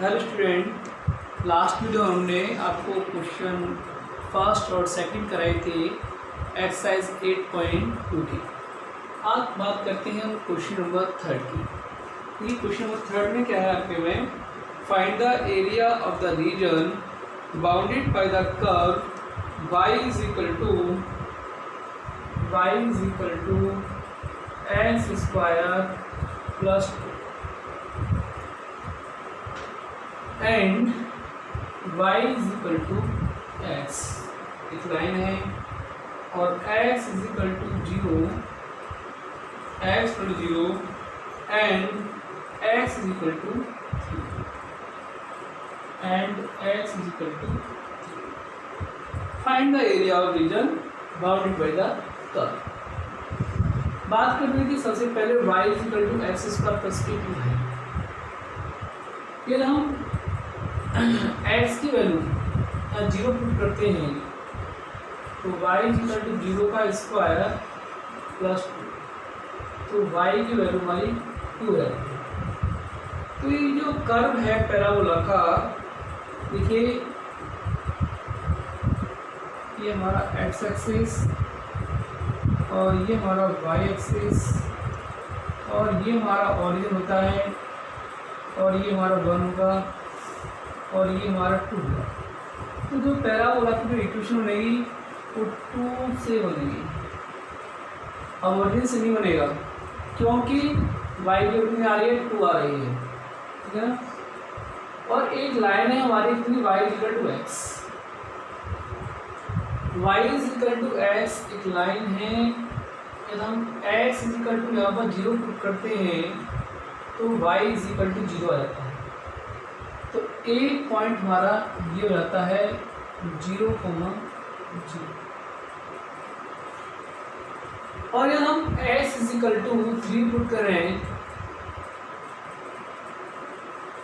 Hello student, last video हमने आपको question first और सेकंड कराए थे एक्सरसाइज 8.2 की। आज बात करते हैं हम क्वेश्चन नंबर 3 की। ये क्वेश्चन नंबर 3 में क्या है आपके में, find the area of the region bounded by the curve y is equal to x square plus and y is equal to x. एक लाइन है और x is equal to 0 and x is equal to 3 find the area of region bounded by the curve. बात करने की सबसे पहले y is equal to x square plus के two है। फिर हम x की वैल्यू 0 पुट करते हैं तो y इज इक्वल टू 0 का स्क्वायर प्लस 2, तो y की वैल्यू हमारी 2 है। तो ये जो कर्व है पैराबोला का, देखिए ये हमारा x एक्सिस और ये हमारा y एक्सिस और ये हमारा ओरिजिन होता है और ये हमारा 1 होगा और ये हमारा 2 होगा। तो जो पैराबोला की जो इक्वेशन बनेगी वो 2 से बनेगी, अब ओरिजिन से नहीं बनेगा क्योंकि y की ओरिजिन आ रही है 2 आ रही है, ठीक है ना। और एक लाइन है हमारी इतनी y is equal to x, y is equal to x एक लाइन है। जब हम x इज इक्वल टू यहाँ पर 0 पुट करते हैं तो y इज इक्वल टू 0 आ जाता है। तो एक पॉइंट हमारा ये हो जाता है 0, 0 और यहाँ हम x is equal to 3 put कर रहे हैं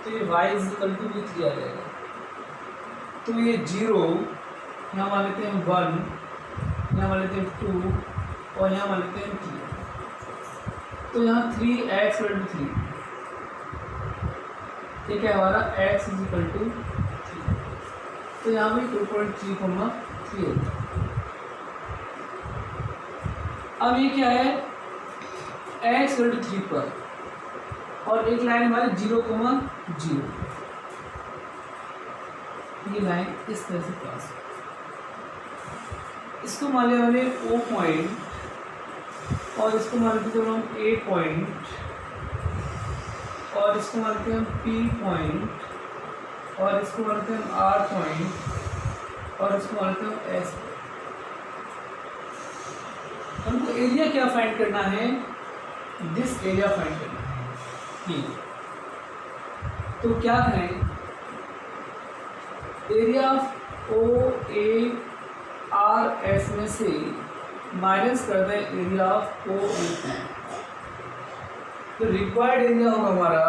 तो ये y इज इक्वल टू भी 3 आ जाएगा। तो ये 0 यहाँ मान लेते हैं 1, यहाँ मान लेते हैं 2 और यहाँ मान लेते हैं 3। तो यहाँ 3x इक्वल टू 3, ठीक है, हमारा x इज इक्वल टू 3। तो यहाँ भी 2.3, 3 होता है। अब ये क्या है, x इक्वल टू 3 पर और एक लाइन हमारी 0, 0। ये लाइन इस तरह से पास, इसको मान लिया मैंने O पॉइंट और इसको मान लेते हैं हम A पॉइंट और इसको मानते हैं हम P पॉइंट और इसको मानते हैं हम R पॉइंट और इसको मानते हैं हम S। हमको एरिया क्या फाइंड करना है, दिस एरिया फाइंड करना है। ये तो क्या करें, एरिया ऑफ OARS में से माइनस कर दें एरिया ऑफ OAP। तो रिक्वायर्ड एरिया होगा हमारा,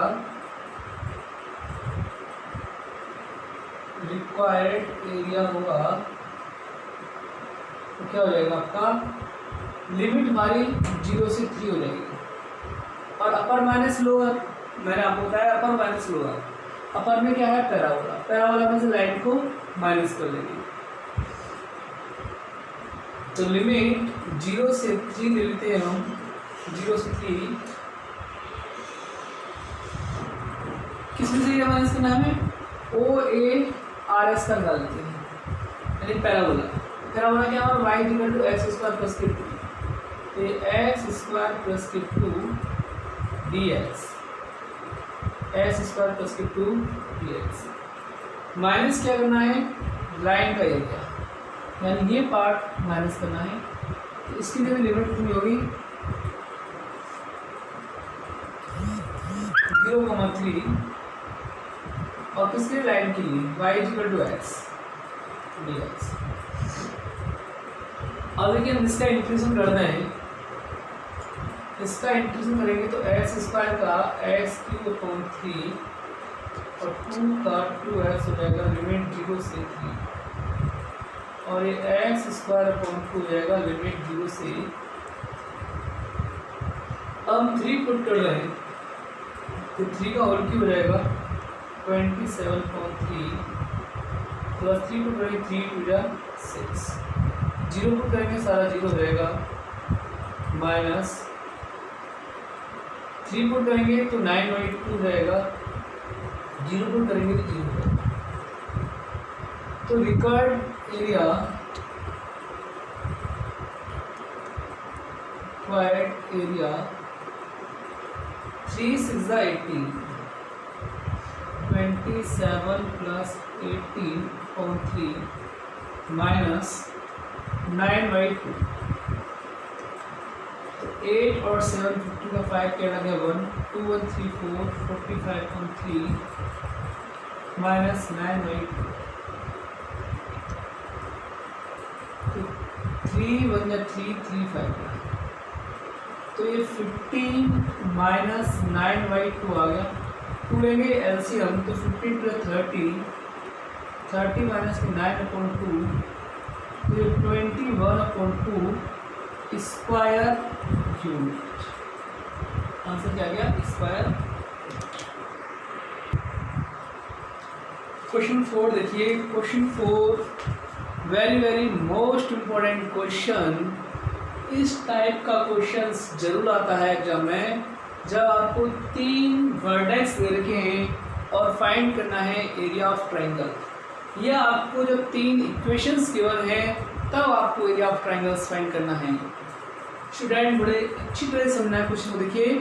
रिक्वायर्ड एरिया होगा तो क्या हो जाएगा आपका, लिमिट हमारी 0 से 3 हो जाएगी और अपर माइनस लोअर, मैंने आपको बताया अपर माइनस लोअर। अपर में क्या है, पैराबोला, पैराबोला में से लाइन को माइनस कर लेंगे। तो लिमिट 0 से 3 ले लेते हैं हम, 0 से 3 किसमें से माइनस करना है, OARS का निकाल लेते हैं, यानी पैराबोला। पैराबोला क्या है, y is equal to x square plus के 2, तो एक्स स्क्वायर प्लस के 2 dx, एक्स स्क्वायर प्लस के 2 dx। माइनस क्या करना है, लाइन का एरिया, यानी ये पार्ट माइनस करना है। तो इसकी लिए लिमिट कितनी होगी, 0,3 और किसके लाइन के लिए, y is equal to x dx। अब देखिए हम इसका इंक्लूजन कर रहे हैं, इसका इंक्लूजन करेंगे तो एक्स स्क्वायर का x³ 3 और 2 का 2x हो जाएगा, लिमिट 0 से 3 और ये x² 2 हो जाएगा, लिमिट 0 से। अब हम 3 पुट कर रहे हैं तो 3 का होल क्यूब हो जाएगा 27.3 प्लस 3 पुट करेंगे 3 टू जा 6, 0 पुट करेंगे सारा 0 रहेगा, माइनस 3 पुट करेंगे तो 9/2 रहेगा, 0 पुट करेंगे तो 0 रहेगा। तो required area area 3 6 18, 27 plus 18.3 minus 9/2, तो 8 और 7 50 का 5 क्या लगा 1, 2 1 3 4 45.3 minus 9/2, तो 3 1 या 3 3 5, तो ये 15 माइनस 9/2 आ गया। 2 लेंगे एलसीएम तो 15 प्लस 30 माइनस 9/2, तो ये 21/2 स्क्वायर यूनिट। आंसर क्या गया स्क्वायर। क्वेश्चन 4 देखिए, question 4 very most important question. इस टाइप का क्वेश्चंस जरूर आता है एग्जाम में, जब आपको 3 वर्टेक्स दे रखे हैं और फाइंड करना है एरिया ऑफ ट्राइंगल। या आपको जब 3 इक्वेशंस गिवन है तब आपको एरिया ऑफ ट्राइंगल्स फाइंड करना है। स्टूडेंट बड़े अच्छी तरह से समझना है क्वेश्चन को। देखिए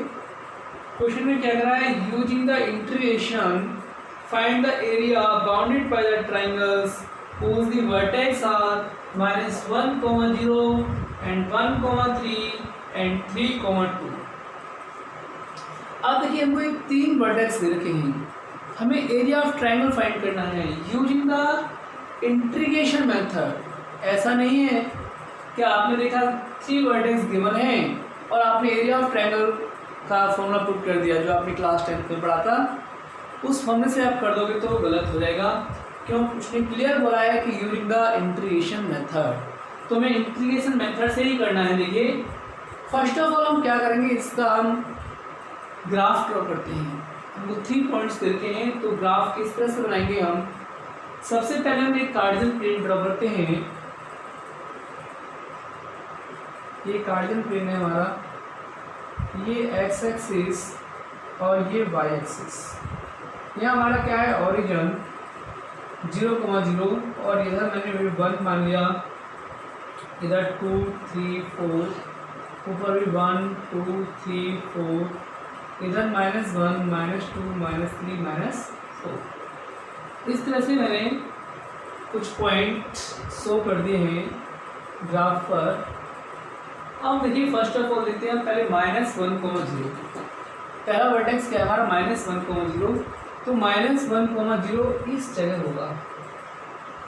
क्वेश्चन में क्या कर रहा है, using the integration find the area bounded by the triangles whose the vertex are -1, 0 and 1, 3 and 3, 2। अब देखिए हमको एक 3 वर्टेक्स दे रखे हैं, हमें एरिया ऑफ ट्राइंगल फाइंड करना है यूजिंग द इंटीग्रेशन मेथड। ऐसा नहीं है कि आपने देखा 3 वर्टेक्स गिवन है और आपने एरिया ऑफ ट्राइंगल का फॉर्मूला पुट कर दिया जो आपने क्लास 10 में पढ़ा था, उस फॉर्मूले से आप कर दोगे तो गलत हो जाएगा। क्यों? उसने क्लियर बोला है कि यूजिंग द इंटीग्रेशन मेथड, तो हमें इंटीग्रेशन मेथड से ही करना है। देखिए फर्स्ट ऑफ ऑल हम क्या करेंगे, इसका हम ग्राफ ड्रॉ करते हैं। हमको 3 पॉइंट्स देते हैं तो ग्राफ किस तरह से बनाएंगे हम। सबसे पहले हम एक कार्डियल प्लेन ड्रॉ करते हैं। ये कार्डियल प्लेन है हमारा, ये एक्स एक्सिस और ये वाई एक्सिस। यह हमारा क्या है ओरिजिन 0,0 और इधर मैंने 1 मान लिया, इधर 2 3 4, ऊपर भी 1 2 3 4, इधर -1 -2 -3 -4। इस तरह से मैंने कुछ पॉइंट शो कर दिए हैं ग्राफ पर। अब देखिए फर्स्ट ऑफ ऑल देखते हैं पहले -1,0। पहला वर्टेक्स क्या है हमारा -1,0, तो -1,0 इस जगह होगा,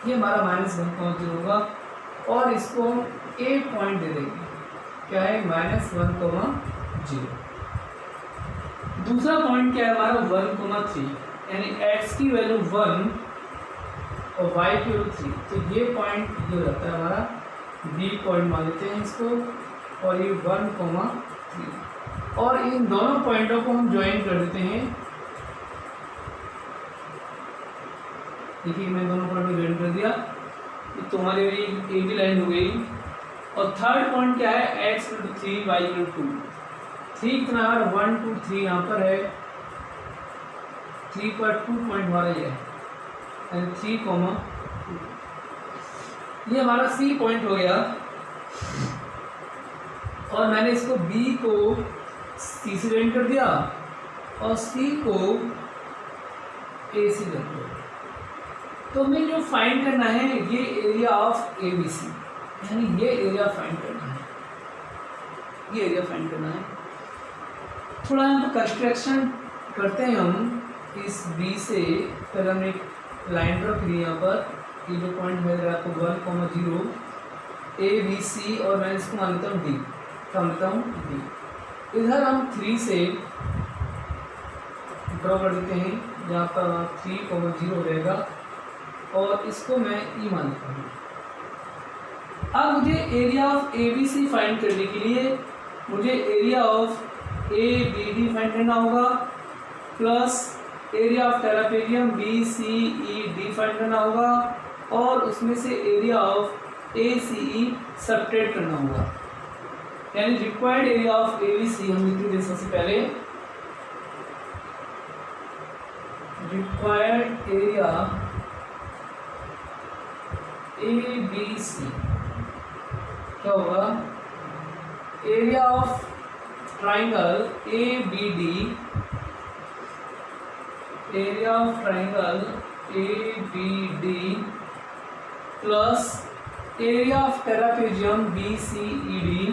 ये हमारा -1,0 होगा और इसको हम ए पॉइंट दे देंगे, क्या है -1,0। दूसरा पॉइंट क्या है हमारा 1,3, यानी x की वैल्यू 1 और y की वैल्यू 3, तो ये पॉइंट ये हो जाता है हमारा बी पॉइंट मान लेते हैं इसको, और ये 1,3 और इन दोनों पॉइंटों को हम ज्वाइन कर देते हैं। देखिए मैं दोनों पॉइंट को ज्वाइन कर दिया, तो हमारी एक भी लाइन हो गई। और थर्ड पॉइंट क्या है x = 3 y = 2। 3 कितना है 1 2 3 यहाँ पर है, 3 पर 2 पॉइंट हमारा ये है, 3, 2 ये हमारा C पॉइंट हो गया। और मैंने इसको B को C से ज्वाइन कर दिया और C को A से कर दिया। तो हमें जो फाइंड करना है ये एरिया ऑफ ABC, यानी ये एरिया फाइंड करना है, ये एरिया फाइंड करना है। थोड़ा यहाँ पर कंस्ट्रक्शन करते हैं हम इस B से। पहले हमने एक लाइन ड्रॉ की यहाँ पर, ये जो पॉइंट मिल रहा है आपको 1,0 ABC और मैं इसको मान लेता हूँ D, क्या लेता हूँ D। इधर हम 3 से ड्रॉ कर देते हैं, जहाँ पर 3,0 रहेगा और इसको मैं E मान लेता हूँ। अब मुझे एरिया ऑफ ABC फाइंड करने के लिए मुझे एरिया ऑफ ABD फाइंड करना होगा, plus area of trapezium B C E D find करना होगा और उसमें से area of A C E subtract करना होगा। यानी required area of A B C हम लिख दें सबसे पहले, required area A B C क्या होगा, area of triangle A B D, area of triangle A B D plus area of trapezium B C E D,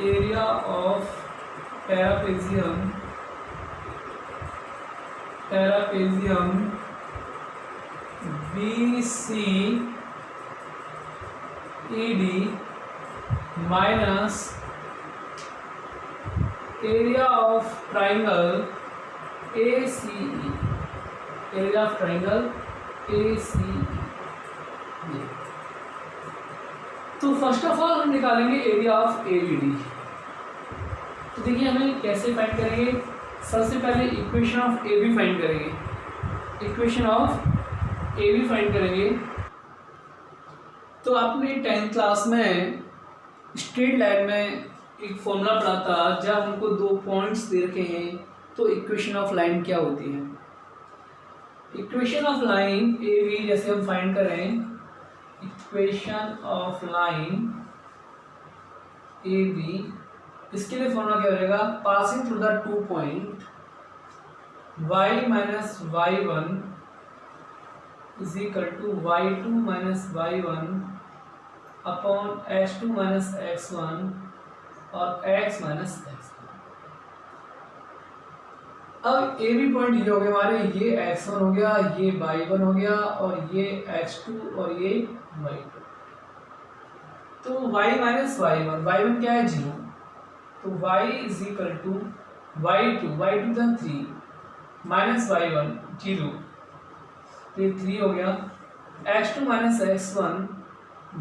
area of trapezium B C E D minus area of triangle A C E, area of triangle A C E. तो first of all हम निकालेंगे area of A B D. तो देखिए हमें कैसे find करेंगे, सबसे पहले equation of A B find करेंगे, equation of A B find करेंगे। तो आपने 10th क्लास में स्ट्रेट लाइन में एक फॉर्मूला पढ़ा था, जब हमको दो पॉइंट्स दे रखे हैं तो इक्वेशन ऑफ लाइन क्या होती है। Equation of line A B जैसे हम फाइंड करें, equation of line A B, इसके लिए फॉर्मूला क्या रहेगा, passing through the two point y minus y one is equal to y2 minus y one upon x2 minus x1 और x minus x1। अब A B point ये हो गए हमारे, ये x1 हो गया, ये y1 हो गया और ये x2 और ये y2। तो y माइनस y1, y1 क्या है 0, तो y is equal to y2 था 3 माइनस y1 0, तो ये 3 हो गया, x2 माइनस x1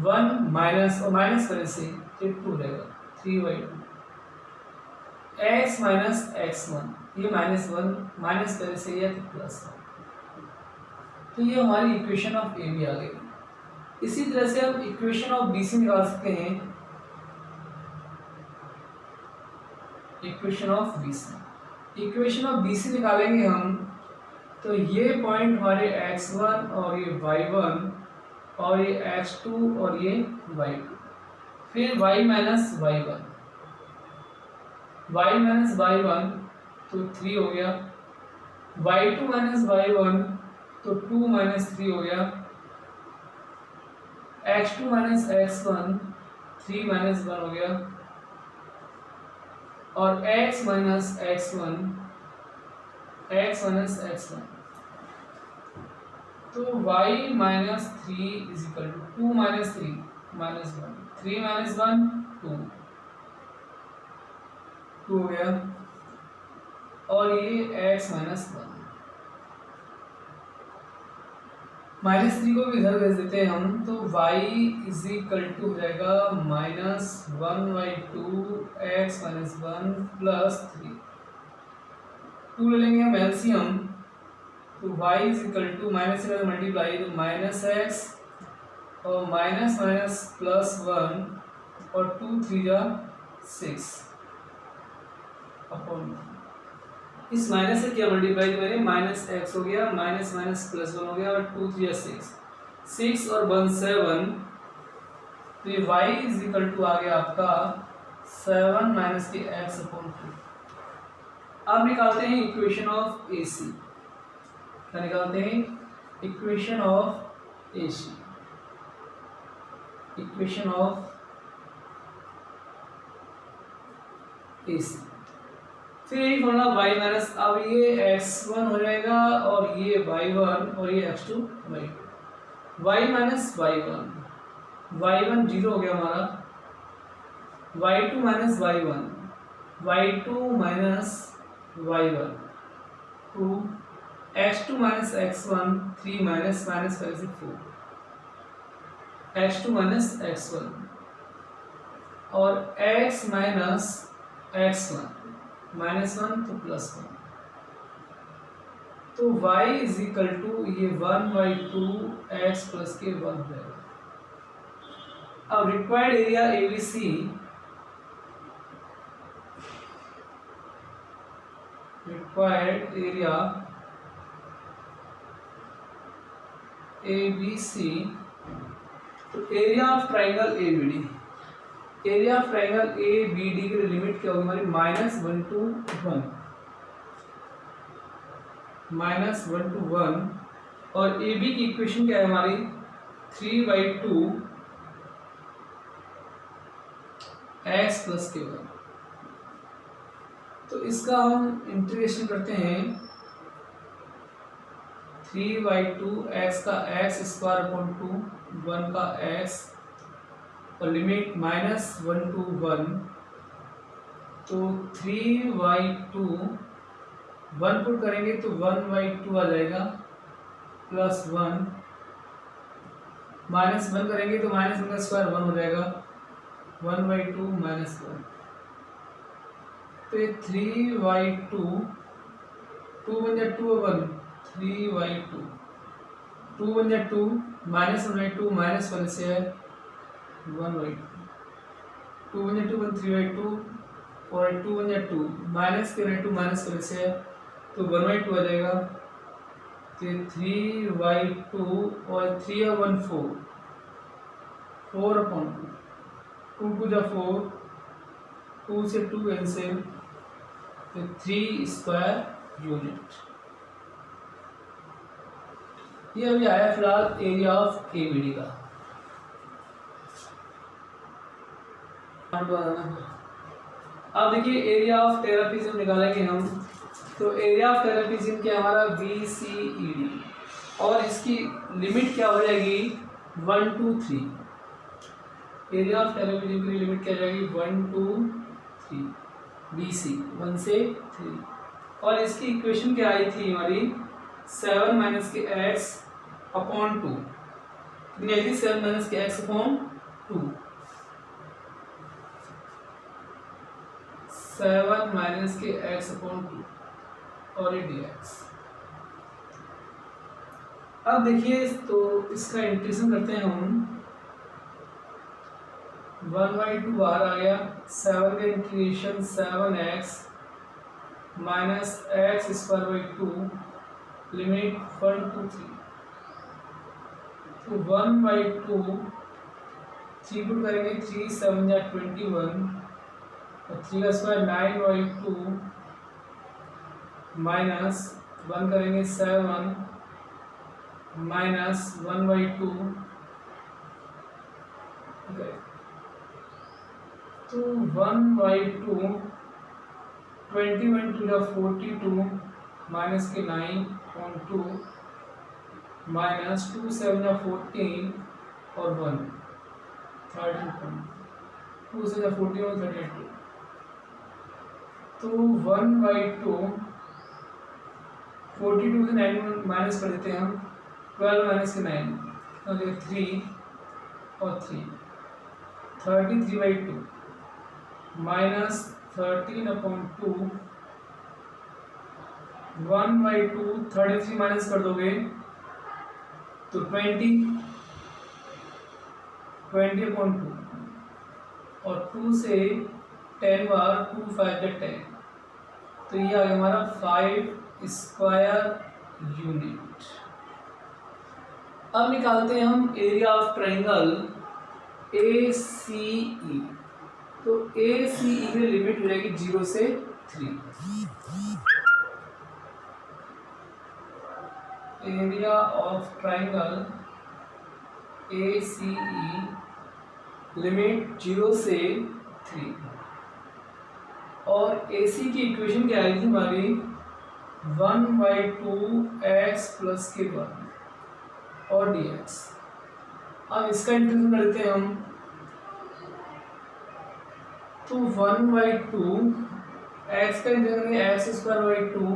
1 माइनस और माइनस करने से 2 रहेगा 3y2, x माइनस x1 ये माइनस 1 माइनस करने से ये प्लस 1। तो ये हमारी इक्वेशन ऑफ ए बी आ गई। इसी तरह से हम इक्वेशन ऑफ बी सी निकाल सकते हैं, equation of B C, equation of B C निकालेंगे हम, तो ये पॉइंट हमारे x1 और ये y1 और ये x2 और ये y2, फिर y minus y1, y minus y1 तो 3 हो गया, y2 माइनस y1 तो 2 माइनस 3 हो गया, x2 माइनस x1 3 माइनस 1 हो गया और x माइनस x1 तो y minus 3 is equal to 2 minus 3 minus 1, 3 minus 1 2 हो गया और ये x माइनस 1, माइनस 3 को भी इधर भेज देते हैं हम, तो y इज इक्वल टू हो जाएगा माइनस 1/2 x माइनस 1 प्लस 3, 2 ले लेंगे हम एलसीएम, तो y is equal to minus से मल्टीप्लाई तो माइनस x और माइनस माइनस प्लस 1 और 2 3 जा 6 अपॉन, इस माइनस से क्या मल्टीप्लाई करें, माइनस x हो गया, माइनस माइनस प्लस 1 हो गया और 2 3 जा 6 और 1 7, तो ये y इज इक्वल टू आ गया आपका 7 माइनस के x अपॉन 2। अब निकालते हैं इक्वेशन ऑफ ए सी, क्या निकालते हैं, equation of A C, equation of A C, फिर यही फॉर्मूला y माइनस, अब ये x1 हो जाएगा और ये y1 और ये x2 y2, y minus y1 0 हो गया हमारा, y2 minus y1 y2 minus y1 2, x2 minus x1 3 minus minus करके 4, x2 माइनस x1 और x माइनस x1 -1 तो +1, तो y इज इक्वल टू ये 1/2 x प्लस के 1 हो जाएगा। अब required area ABC, required area ABC, तो area of triangle ABD, area of triangle ABD की लिमिट क्या होगी हमारी -1 to 1, -1 to 1, और AB की इक्वेशन क्या है हमारी 3/2 x प्लस के 1। तो इसका हम इंटीग्रेशन करते हैं 3/2 x का x² 1 का x और लिमिट -1 to 1, तो 3/2 1 पुट करेंगे तो 1/2 आ जाएगा +1, -1 करेंगे तो -1 का स्क्वायर 1 हो जाएगा, 1/2 -1, तो ये 3/2 2 बन जाए 2 और 1 3/2 2 बन जाए 2 -1/2 -1 से है 1/2 2 बन जाए 2 1 3/2 और 2 बन जाए 2 -2 -1 से है तो 1/2 आ जाएगा, तो 3/2 और 3 और 1 4 4/2 2 2 जा 4 2 से 2 कैंसिल, तो 3 स्क्वायर यूनिट। ये अभी आया फिलहाल एरिया ऑफ ABD का। अब देखिए एरिया ऑफ ट्रेपेजियम निकालेंगे हम, तो एरिया ऑफ ट्रेपेजियम क्या हमारा BCED, और इसकी लिमिट क्या हो जाएगी 1 to 3, एरिया ऑफ ट्रेपेजियम की लिमिट क्या हो जाएगी 1 to 3 BC 1 से 3, और इसकी इक्वेशन क्या आई थी हमारी 7 - के x अपॉन 2, कितनी आई थी 7 - के x अपॉन 2, 7 - के x अपॉन 2 और ये dx। अब देखिए तो इसका इंटीग्रेशन करते हैं हम, 1/2 बाहर आ गया, 7 का integration 7x - x² 2 limit 1 to 3, तो 1/2 3 पुट करेंगे 3 7 जा 21 और 3 का स्क्वायर 9/2 माइनस 1 करेंगे 7 माइनस 1/2, तो 1/2 21 to 42 माइनस के 9/2 माइनस 2 7 14 और 1 13 2 से 14 और 32, तो 1/2 42 से 9 माइनस कर देते हैं हम, 12 माइनस के 9 तो 3 और 3 33/2 माइनस 13/2 1/2 33 माइनस कर दोगे तो 20/2 और 2 से 10 बार 2 5 10, तो ये आ गया हमारा 5 स्क्वायर यूनिट। अब निकालते हैं हम एरिया ऑफ ट्राइंगल ACE, तो ACE में लिमिट हो जाएगी 0 से 3, area of triangle ACE limit 0 से 3, और AC की इक्वेशन क्या आई थी हमारी 1/2 x प्लस के 1 और dx। अब इसका इंटीग्रेशन कर देते हैं हम, तो 1/2 x का इंटीग्रेशन x² 2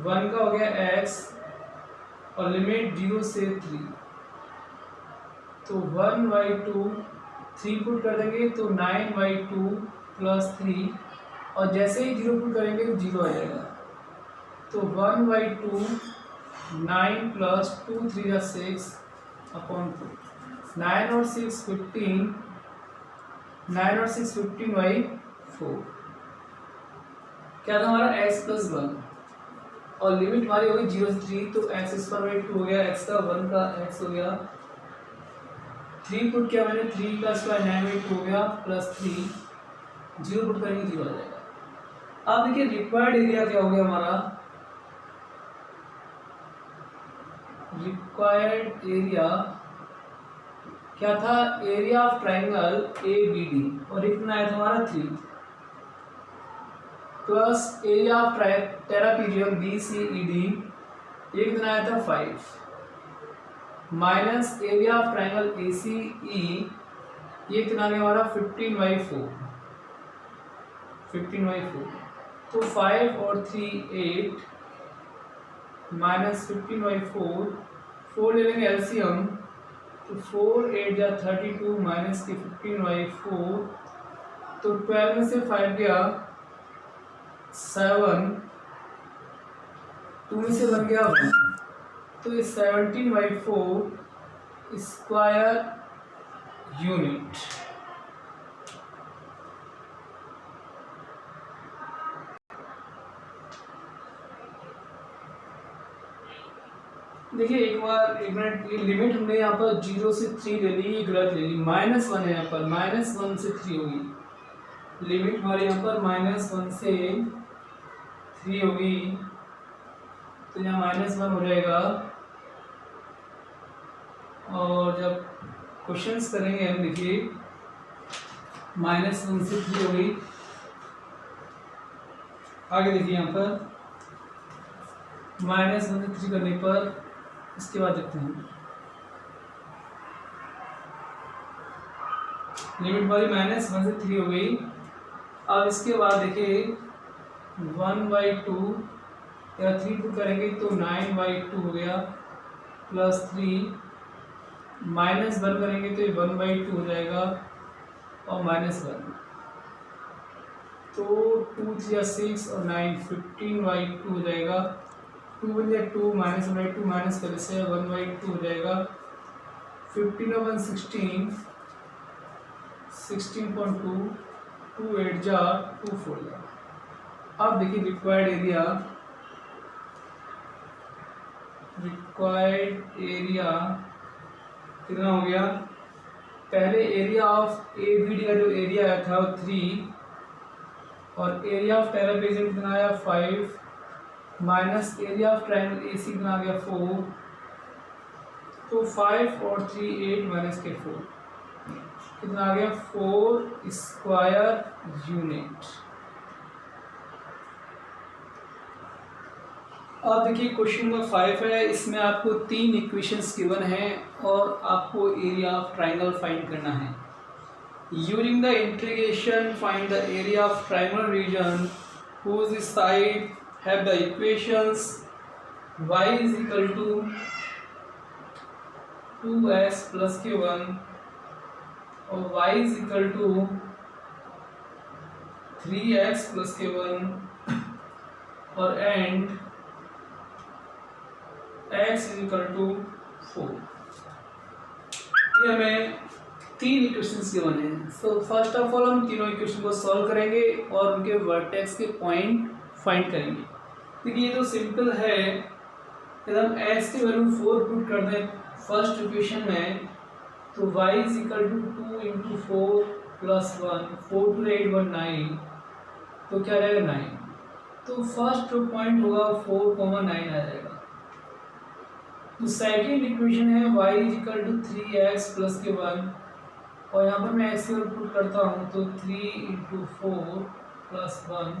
1 का हो गया x और लिमिट 0 से 3, तो 1/2 3 पुट कर देंगे तो 9/2 प्लस 3 और जैसे ही 0 पुट करेंगे तो 0 आ जाएगा। तो 1/2 9 प्लस 2 3 या 6 अपॉन 2, 9 और 6 15, 9 और 6 15/4। क्या था हमारा x प्लस 1, और लिमिट हमारी होगी 0 से 3, तो x² हो गया, x का 1 का x हो गया, 3 पुट किया मैंने, 3 का स्क्वायर 9/2 हो गया, प्लस 3, 0 पुट करेंगे 0 आ जाएगा। अब देखिए रिक्वायर्ड एरिया क्या हो गया हमारा, रिक्वायर्ड एरिया क्या था, एरिया ऑफ ट्राइंगल ABD, और इतना आया था हमारा 3, प्लस एरिया ऑफ टेरापीरियन BCED, एक दिन आया था 5, minus area of triangle ACE, ये कितना आ गया हमारा 15/4, 15/4। तो 5 और 3 8, माइनस 15/4, 4 ले लेंगे एलसीएम, तो 4 8 या 32 माइनस के 15/4, तो 12 में से 5 गया 7, 2 में से बन गया 1, तो ये 17/4 स्क्वायर यूनिट। देखिए एक मिनट, ये लिमिट हमने यहाँ पर 0 से 3 ले ली, ये गलत ले ली, -1 है यहाँ पर, -1 से 3 होगी लिमिट हमारे यहाँ पर, -1 से 3 होगी, तो यहाँ -1 हो जाएगा। और जब क्वेश्चंस करेंगे हम, देखिए -1 से 3 होगी, आगे देखिए यहाँ पर -1 से 3 करने पर, इसके बाद देखते हैं लिमिट हमारी -1 से 3 हो गई। अब इसके बाद देखिए 1/2 या 3 पुट करेंगे तो 9/2 हो गया, प्लस 3, -1 करेंगे तो ये 1/2 हो जाएगा, और -1, तो 2 3 या 6 और 9 15/2 हो जाएगा, 2 बन जाए 2, -1/2 माइनस करने से 1/2 हो जाएगा, 15 और 1 16, 16.2, 2 8 जा 2 4 जा। अब देखिए रिक्वायर्ड एरिया कितना हो गया, पहले एरिया ऑफ ABD का जो एरिया आया था वो 3, और एरिया ऑफ ट्रापेज़ियम कितना आया 5, minus area of triangle AC कितना आ गया 4, तो 5 और 3 8 माइनस के 4 कितना आ गया 4 स्क्वायर यूनिट। अब देखिए क्वेश्चन नंबर 5 है, इसमें आपको 3 इक्वेशंस गिवन हैं और आपको एरिया ऑफ ट्राइंगल फाइंड करना है। Using the integration find the area of triangular region whose side have the equations y is equal to 2x plus k1 और y is equal to 3x plus k1 और and x is equal to 4। ये हमें 3 equations given हैं। So first of all हम तीनों equation को solve करेंगे और उनके वर्टेक्स के पॉइंट फाइंड करेंगे। देखिए ये तो सिंपल है, यदि हम x की वैल्यू 4 पुट कर दें फर्स्ट इक्वेशन में, तो y is equal to 2 into 4 plus 1, 4 to 8 1 9, तो क्या रहेगा 9। तो फर्स्ट जो पॉइंट होगा 4,9 आ जाएगा। तो सेकेंड इक्वेशन है y is equal to 3x plus k1, और यहाँ पर मैं x की वैल्यू पुट करता हूँ, तो 3 into 4 plus 1,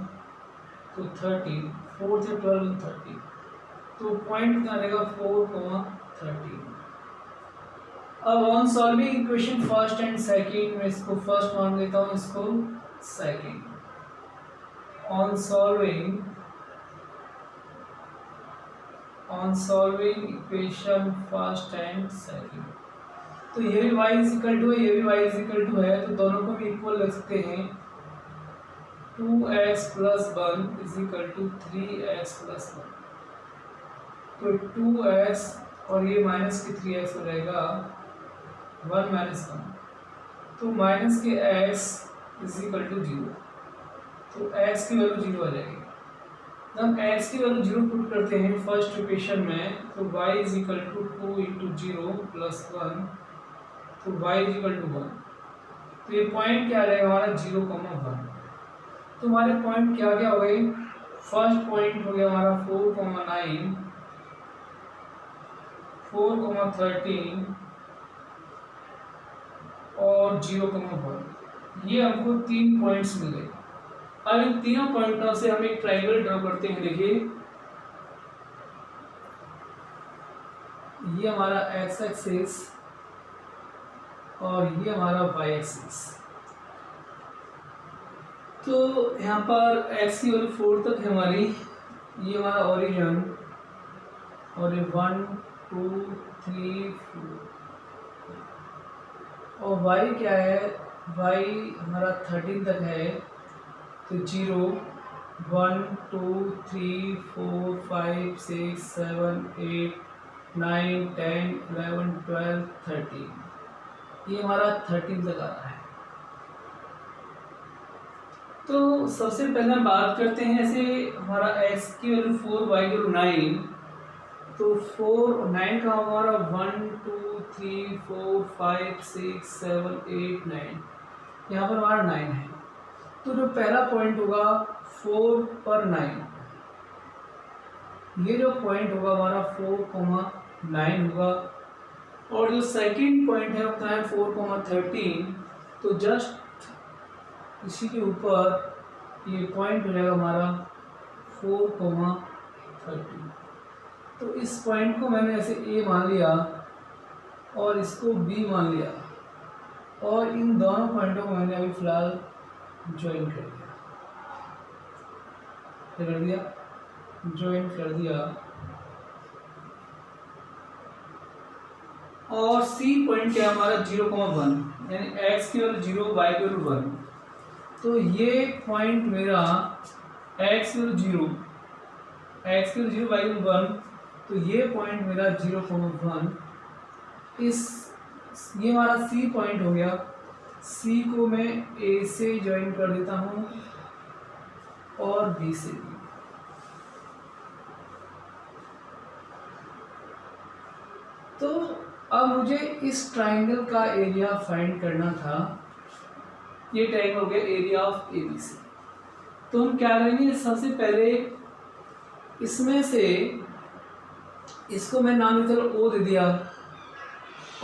तो 13, 4 से 12 30, तो पॉइंट कितना रहेगा 4,13। अब on solving equation first and second, मैं इसको फर्स्ट मान देता हूँ, इसको second. On solving equation first and second, तो ये भी y इज इक्वल टू है, ये भी y इज इक्वल टू है, तो दोनों को भी इक्वल रख सकते हैं। 2x plus 1 is equal to 3x plus 1। तो 2x और ये माइनस के 3x हो जाएगा 1 माइनस 1। तो माइनस के x इज इक्वल टू 0। तो x की वैल्यू 0 आ जाएगी। जब हम x की वैल्यू 0 पुट करते हैं फर्स्ट इक्वेशन में, तो y is equal to 2 into 0 plus 1, तो y इज इक्वल टू 1। तो ये पॉइंट क्या आ जाएगा हमारा 0,1। तो हमारे पॉइंट क्या क्या हो गए? फर्स्ट पॉइंट हो गया हमारा 4,9, 4,13 और 0,1। ये हमको 3 पॉइंट्स मिले। अब इन तीनों पॉइंटों से हम एक ट्रायंगल ड्रॉ करते हैं। देखिए ये हमारा x एक्सिस और ये हमारा y एक्सिस। तो यहाँ पर x की वैल्यू 4 तक है हमारी, ये हमारा ओरिजिन, और ये 1 2 3 4, और y क्या है? y हमारा 13 तक है। तो 0 1 2 3 4 5 6 7 8 9 10 11 12 13, ये हमारा 13 तक आ रहा है। तो सबसे पहले हम बात करते हैं, ऐसे हमारा x की वैल्यू 4, y की वैल्यू 9। तो 4 और 9 का हमारा 1 2 3 4 5 6 7 8 9, यहाँ पर हमारा 9 है। तो जो पहला पॉइंट होगा 4 पर 9, ये जो पॉइंट होगा हमारा 4,9 होगा। और जो सेकंड पॉइंट है होता है 4,13। तो जस्ट इसी के ऊपर ये पॉइंट हो जाएगा हमारा 4,13। तो इस पॉइंट को मैंने ऐसे A मान लिया और इसको B मान लिया, और इन दोनों पॉइंटों को मैंने अभी फिलहाल ज्वाइन कर दिया। क्या कर दिया? ज्वाइन कर दिया। और C पॉइंट क्या है हमारा 0,1, यानी x की वैल्यू 0 y की वैल्यू 1। तो ये पॉइंट मेरा x की वैल्यू 0, x की वैल्यू 0 y की वैल्यू 1, तो ये पॉइंट मेरा 0,1। ये हमारा C पॉइंट हो गया। C को मैं A से ज्वाइन कर देता हूँ और B से भी। तो अब मुझे इस ट्राइंगल का एरिया फाइंड करना था। ये ट्राइंगल हो गया एरिया ऑफ ABC। तो हम क्या करेंगे, सबसे पहले इसमें से इसको मैं नाम चलो O दे दिया,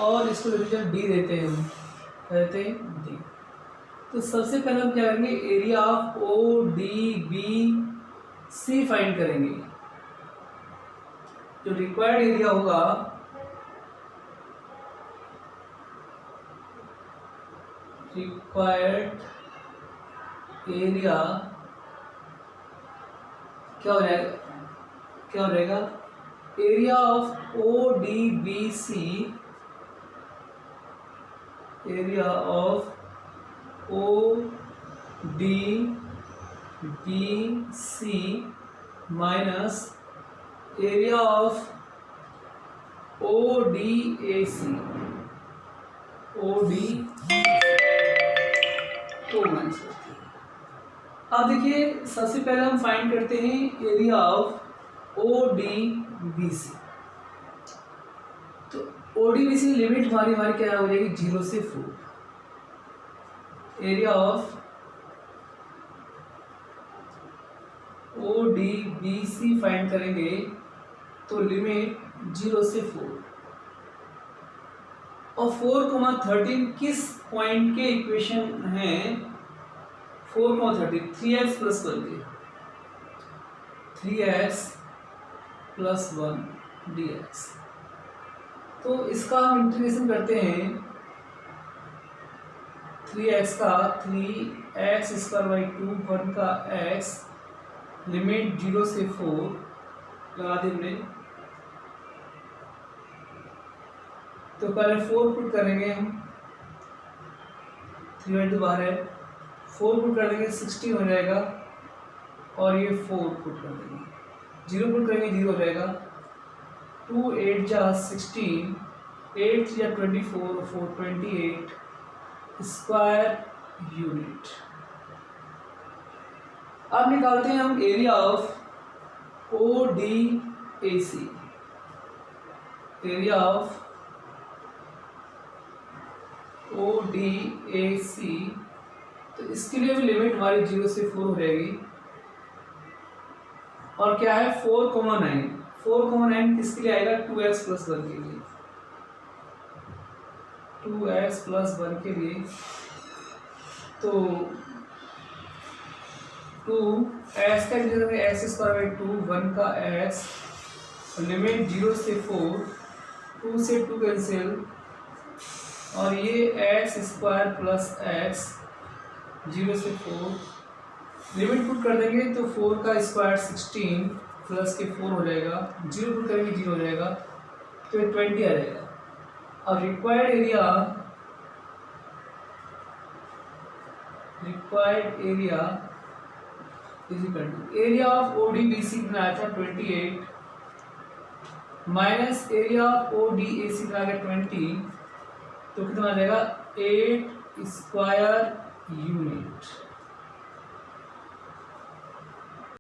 और इसको डिवीजन D देते हैं, हम कहते हैं D। तो सबसे पहले हम क्या करेंगे, एरिया ऑफ ODBC फाइंड करेंगे। जो रिक्वायर्ड एरिया होगा क्या हो जाएगा, area of ODBC, area of ODBC minus area of ODAC, को माइनस करते हैं। अब देखिए सबसे पहले हम फाइंड करते हैं एरिया ऑफ ODBC। तो ODBC की लिमिट हमारी क्या हो जाएगी, 0 से 4। एरिया ऑफ ODBC फाइंड करेंगे तो लिमिट 0 से 4। और 4,13 किस पॉइंट के इक्वेशन है? 4,13 3x प्लस 1 के, 3x प्लस 1 dx। तो इसका हम इंटीग्रेशन करते हैं 3x का, 3x स्क्वायर बाई 2 1 का x, लिमिट 0 से 4 लगा देंगे। तो पहले 4 पुट करेंगे हम, 3 बाहर है, 4 पुट कर देंगे 16 हो जाएगा, और ये 4 पुट कर देंगे, 0 पुट करेंगे 0 हो जाएगा। 2 8 जा 16, 8 या 24, 4 28 स्क्वायर यूनिट। अब निकालते हैं हम area of ODAC, area of ODAC। तो इसके लिए भी लिमिट हमारी 0 से 4 हो जाएगी, और क्या है 4,9, 4,9 किसके लिए आएगा 2x + 1 के लिए, 2x + 1 के लिए। तो 2x का x²/2, 1 का x, लिमिट 0 से 4, 2 से 2 कैंसिल, और ये x² + x 0 से 4, लिमिट पुट कर देंगे तो 4 का स्क्वायर 16 प्लस के 4 हो जाएगा, 0 पुट करेंगे 0 हो जाएगा, तो ये 20 आ जाएगा। अब required area is equal to area of ODBC कितना आया था 28 माइनस एरिया ऑफ ODAC कितना आ गया 20, तो कितना आ जाएगा 8 स्क्वायर यूनिट।